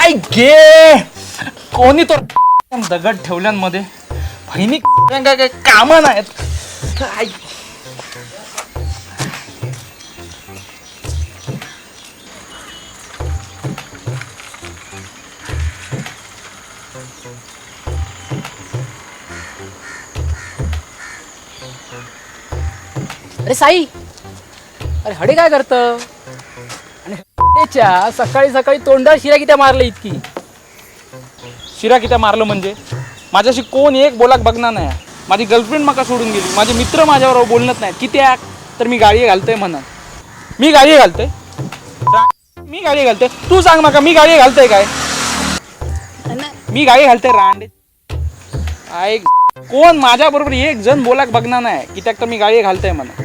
I गे कोणी तो दगड ठेवल्यांमध्ये बहिणी काय काम नाहीत. अरे साई, अरे हडे काय करत? आणि हडेच्या सकाळी सकाळी तोंडावर शिरा किती मारलं इतकी? शिरा किती मारलं म्हणजे माझ्याशी कोण एक बोलाक बघणार नाही. माझी गर्लफ्रेंड माका सोडून गेली, माझे मित्र माझ्यावर बोलणत नाही. किती तर मी गाडी घालतोय म्हणा. मी गाडी घालतोय, मी गाडी घालतोय. तू सांग माका मी गाडी घालतोय काय? मी गाडी घालतोय रांडे. ऐक कोण माझ्या बरोबर एक जण बोलाक बघणार नाही. कित्याक तर मी गाडी घालतोय म्हणा.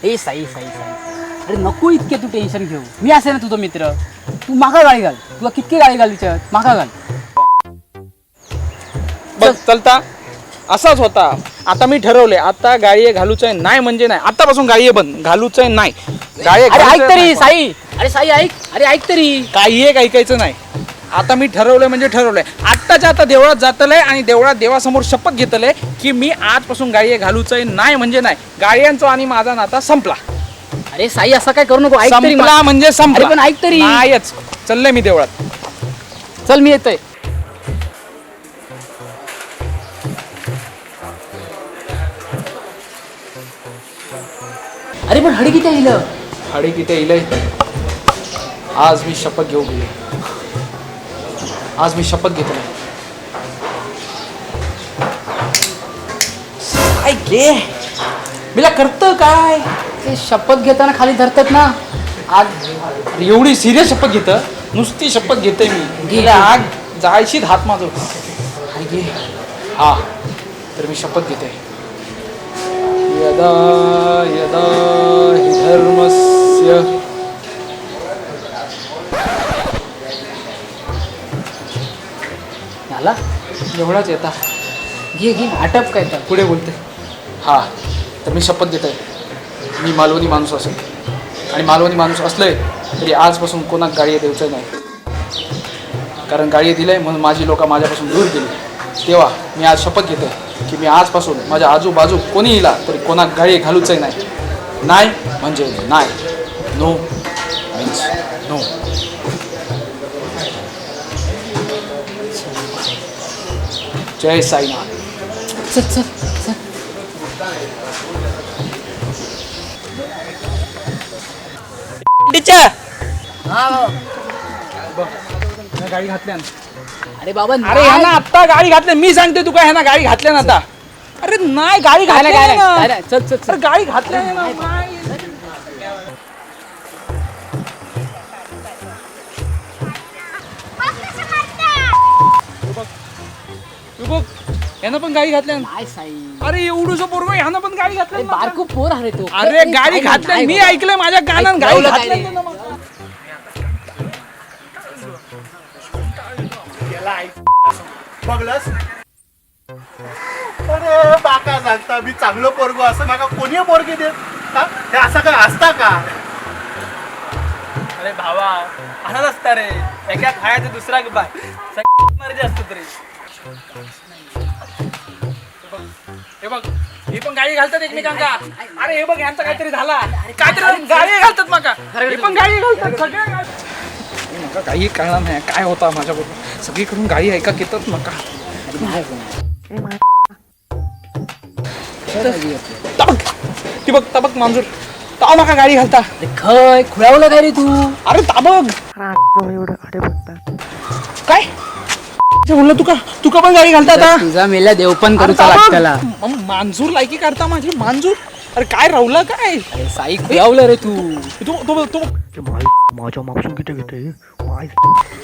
ए साई साई साई, अरे नको इतके तू टेन्शन घेऊ. मी असे ना तुझा मित्र, तू माका गाडी घाल. तुला कितके गाडी घाल विचारत माका घाल. बघ चलता असाच होता. आता मी ठरवले, आता गाडी घालूचंय नाही म्हणजे नाही. आतापासून गाडी बंद, घालूचंय नाही. गाडी अरे ऐक तरी साई, अरे साई ऐक, अरे ऐक तरी. काही एक ऐकायचं नाही. आता मी ठरवलंय म्हणजे ठरवलंय. आत्ताच्या आता देवळात जातलंय आणि देवळात देवासमोर शपथ घेतलंय की मी आजपासून गाडी घालूचंय नाही म्हणजे नाही. गाड्यांचा आणि माझा नाता संपला. अरे साई असं काय करू नको. ऐक तरी संपला म्हणजे संपला. पण ऐक तरी. नाहीच. चाललंय मी देवळात. चल मी येतोय. अरे पण हडी किती येईल? हाडी किती येईल? आज मी शपथ घेऊ गेले. आज मी शपथ घेतली. काय गे मला करतं काय? ते शपथ घेताना खाली धरतात ना. आज एवढी सिरियस शपथ घेत, नुसती शपथ घेते मी. गेल्या आग जायची हात माझं. हा तर मी शपथ घेते. यदा यदा हि धर्मस्य झाला एवढाच येता. घे घे आटप काय तर पुढे बोलते. हा तर मी शपथ घेते, मी मालवणी माणूस असेल आणि मालवणी माणूस असले तरी आजपासून कोणाक गाडी द्यायचं नाही. कारण गाडी दिलंय म्हणून माझी लोक माझ्यापासून दूर गेली. तेव्हा मी आज शपथ घेते की मी आजपासून माझ्या आजूबाजू कोणी येला तरी कोणाक गाडी घालूच नाही. नाही म्हणजे नाही. No means no. जय साईनाथ. चल चल चल. गाडी घातल्या. अरे बाबा अरे ह्यानं आत्ता गाडी घातल्या. मी सांगते तू काय ह्यानं गाडी घातल्या ना आता. अरे नाही गाडी घातल्या ना. चल चल चल. अरे गाडी घातल्या ना. बघ ह्यानं पण गाडी घातल्या. नाही साई. अरे एवढूच पोरगं ह्यानं पण गाडी घातल्या. बारको पोर आहे तो. अरे गाडी घातल्या. मी ऐकलंय माझ्या कानात गाडी घातल्या. बघलस? अरे बाका सांगता मी चांगलं पोरगो असं माका कोणी पोरगी देत का? हे असं काय असता का? अरे भावा असाच असता रे. एका खायचं दुसरा बाय मर्जी असतो तरी. हे बघ हे पण गाडी घालतात एकमेकांका. अरे हे बघ यांचा काहीतरी झाला. काहीतरी गाडी घालतात माका. हे पण गाडी घालतात सगळ्या. मका काही कळणार नाही काय होता माझ्याबरोबर. सगळीकडून गाडी ऐका घेतात मका. ती बघ ताबक मांजूर ताव माका गाडी घालता. खय खुळावलं काय रे तू? अरे ताबक काय म्हणलं तुका पण गाडी घालता आता. तुझा मेला देव पण करूचा लागताला. मांजूर लायकी करता माझी मांजूर. अरे काय राहुला काय? अरे साई खुळावलं रे तू. माझ्या मागसून किती घेते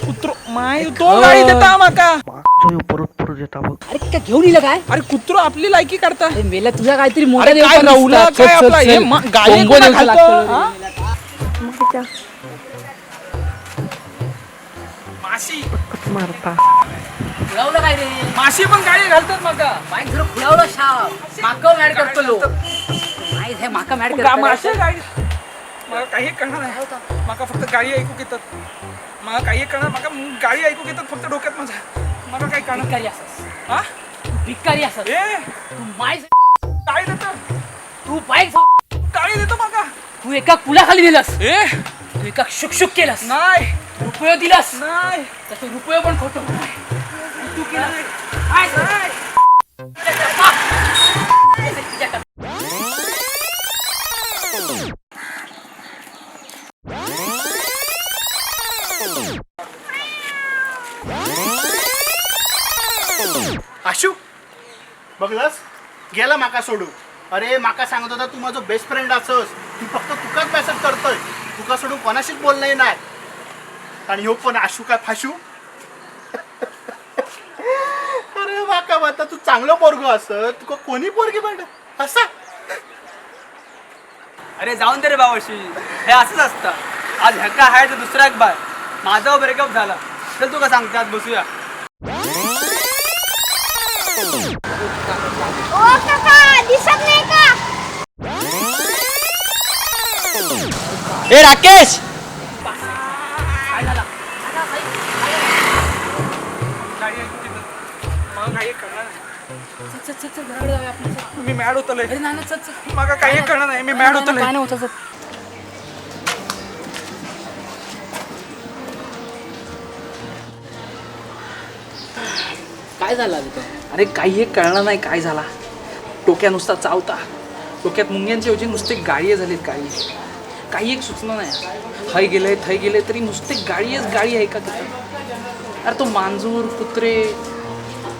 कुत्रो माय तो गाडी देता माका. परत परत येता बघ. अरे काय घेऊन येलं काय? अरे कुत्रो आपली लायकी करता. अरे मेला तुझा काहीतरी मोठा अरे देव काय पण राहुला दिसता. काय चल, आपला चल, हे चल. गाडी कोंबो कोणा देवचा घालतं? लागतो. हा? माशी खुळावलं काय रे? माशी पण गाडी घालतात माका. माईक जरा खुळावलं शाप. माका मॅड करतो लो. माईक हे माका मॅड करतो. माशी गाडी मला काही कळणार नाही. माका फक्त गाडी ऐकू घेतात. मला काही एक कळणार मला गाडी ऐकू घेतात फक्त डोक्यात माझा मला काही कळणार भिकारी असस हा भिकारी असस ए तू माय टाळी देतो तू बाईक टाळी देतो माका तू एका पुलाखाली नेलस ए तू एका शुकशुक केलंस नाही रुपये दिलास नाही त्याचे रुपये पण खोटं तू केला आशू बघलस गेला माका सोडू. अरे माका सांगत होता तू माझा बेस्ट फ्रेंड असस, तू फक्त तुकाच मेसेज करतोय, तुका सोडून कोणाशीच बोलणंही नाही. आणि ह्यो पण आशू काय फाशू. अरे माका म्हणता तू चांगलं पोरगो असत, तुका कोणी पोरगी म्हणत असा. अरे जाऊन दे रे बाबाशी, हे असंच असतं. आज ह्याका आहे तर दुसरा एक बाय माझा ब्रेकअप झाला तर तुका सांगते आज बसूया. ओ काका दिसत नाही का? ए राकेश गाडी ऐकू घेतात मला काही एक कळणार नाही. मी मॅड होतलोय मला काही एक कळणार नाही. मी मॅड होतलोय. काय नाही होत काय झालं तिथं अरे काही एक कळणार नाही काय झाला. डोक्या नुसता चावता, डोक्यात मुंग्यांच्या ऐवजी नुसते गाळी झालीत. गाळी काही एक सुचना नाही. थै गेले तरी नुसते गाळीच गाळी आहे का तिथं. अरे तो मांजूर कुत्रे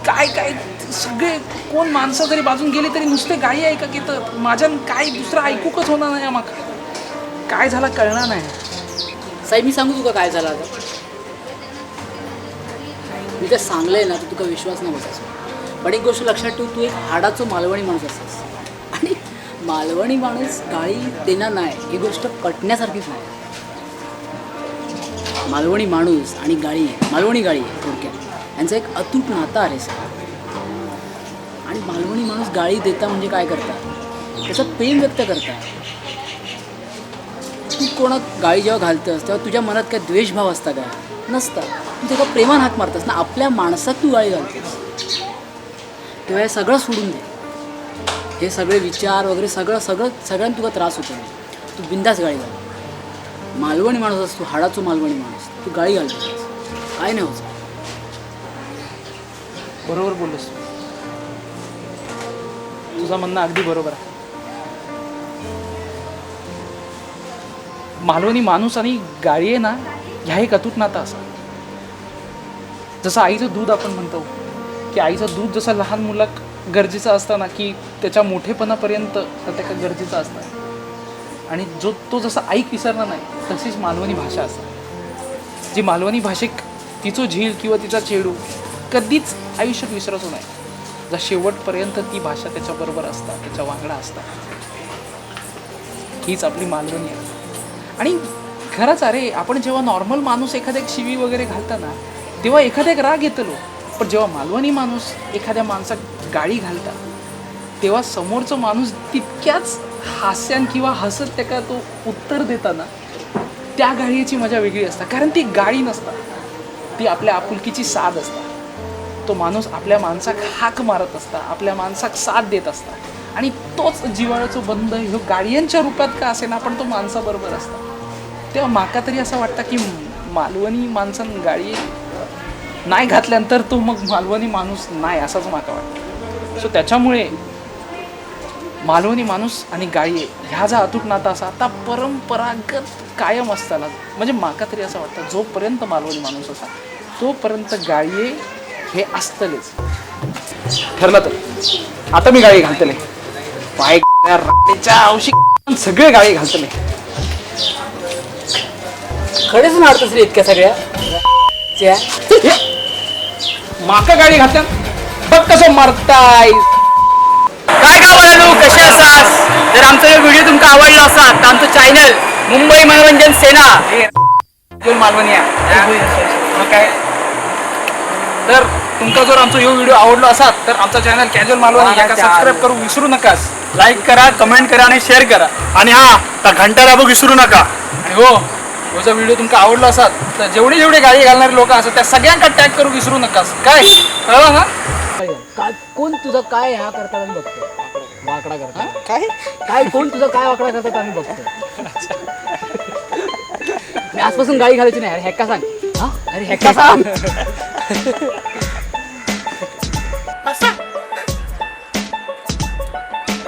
काय काय सगळे कोण माणसं जरी बाजून गेली तरी नुसते गाळी आहे का तिथं. माझ्यानं काय दुसरं ऐकूकच होणार नाही. मग काय झाला कळणार नाही. साहेब मी सांगू तुका काय झालं आता. मी तर सांगलंय ना तर तुका विश्वास नाही बसायचा. पण एक गोष्ट लक्षात ठेव, तू एक हाडाचं मालवणी माणूस असतोस आणि मालवणी माणूस गाळी देणार नाही ही गोष्ट पटण्यासारखीच नाही. मालवणी माणूस आणि गाळी मालवणी गाळी आहे थोडक्यात यांचं एक अतूट नातं आहे सर. आणि मालवणी माणूस गाळी देता म्हणजे काय करता, त्याचं प्रेम व्यक्त करता. तू कोणाक गाळी जेव्हा घालतस तेव्हा तुझ्या मनात काय द्वेषभाव असता का? नसता. तू तेव्हा प्रेमान हाक मारतस ना. आपल्या माणसात तू गाळी घालतोस तेव्हा हे सगळं सोडून दे. हे सगळे विचार वगैरे सगळ्यांना तुला त्रास होतो. तू बिंदास गाळी घाल. मालवणी माणूस असतो, हाडाचो मालवणी माणूस, तू गाळी घालतोस काय नाही होत. बरोबर बोललोस. तुझं म्हणणं अगदी बरोबर आहे. मालवणी माणूस आणि गाळी आहे ना, ह्या एक अतूट नाता असा. जसं आईचं दूध आपण म्हणतो की आईचं दूध जसं लहान मुलाक गरजेचं असतं ना, की त्याच्या मोठेपणापर्यंत त्याला गरजेचं असतं. आणि तो जसा ऐक विसरणार नाही तशीच मालवणी भाषा असते. जी मालवणी भाषिक तिचं झील किंवा तिचा चेडू कधीच आयुष्यात विसरतो नाही. जर शेवटपर्यंत ती भाषा त्याच्याबरोबर असतात, त्याच्या वांगडा असतात. हीच आपली मालवणी आहे. आणि खरंच अरे आपण जेव्हा नॉर्मल माणूस एखाद्या शिवी वगैरे घालताना तेव्हा एखाद्या राग येतलो, पण जेव्हा मालवणी माणूस एखाद्या माणसात गाळी घालतात तेव्हा समोरचा माणूस तितक्याच हास्यान किंवा हसत त्याला तो उत्तर देताना त्या गाळीची मजा वेगळी असते. कारण ती गाळी नसतात, ती आपल्या आपुलकीची साथ असतात. तो माणूस आपल्या माणसाक हाक मारत असता, आपल्या माणसाक साथ देत असता. आणि तोच जिव्हाळ्याचा बंध ह्यो गाडयांच्या रूपात का असे ना पण तो माणसाबरोबर असता. तेव्हा माका तरी असं वाटतं की मालवणी माणसानं गाडी नाही घातल्यानंतर तो मग मालवणी माणूस नाही असंच माका वाटतं. सो त्याच्यामुळे मालवणी माणूस आणि गाळी ह्या जा अतूट नाता असा आता परंपरागत कायम असताना. म्हणजे माका तरी असं वाटतं जोपर्यंत मालवणी माणूस असा तोपर्यंत गाळी हे असतलेच. ठरलं तर आता मी गाळी घालतले. पाय रात्रीच्या औषध सगळे गाळी घालतले. खडेच मारतोस रे इतक्या सगळ्या माका गाडी घालत्या बघ कसं मारताय. काय का बोलालू कसे असास. जर आमचा हे व्हिडिओ तुमका आवडला असा तर आमचं चॅनल मुंबई मनोरंजन सेना मालवणी आहे मग काय. तर तुमका जर आमचा हा व्हिडिओ आवडला असा तर आमचा चॅनल कॅज्युअल मालवणी याका सबस्क्राईब करू विसरू नकास. लाईक करा, कमेंट करा आणि शेअर करा. आणि हा त्या घंटा दाबू विसरू नका. आणि हो जर व्हिडिओ तुमका आवडला असाल तर जेवढे जेवढे गाडी घालणारे लोक असतात त्या सगळ्यांका टॅग करू विसरू नकास काय कळलं ना काय कोण तुझं काय ह्या करतात आम्ही बघतो वाकडा करतात काय कोण तुझं काय वाकडा करतात आम्ही बघतो मी आजपासून गाडी घालायची नाही अरे हेक्का सांग हा अरे हेक्का सांग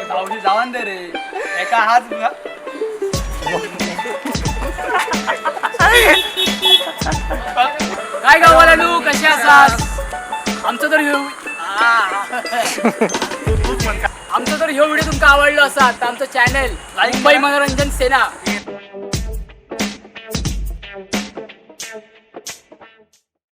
भाऊजी जावान दे रे एका हात काय गावाला लू कसे असास आमचं तर आमचा जर ह्यो व्हिडिओ तुमका आवडला असा तर आमचं चॅनल मुंबई मनोरंजन सेना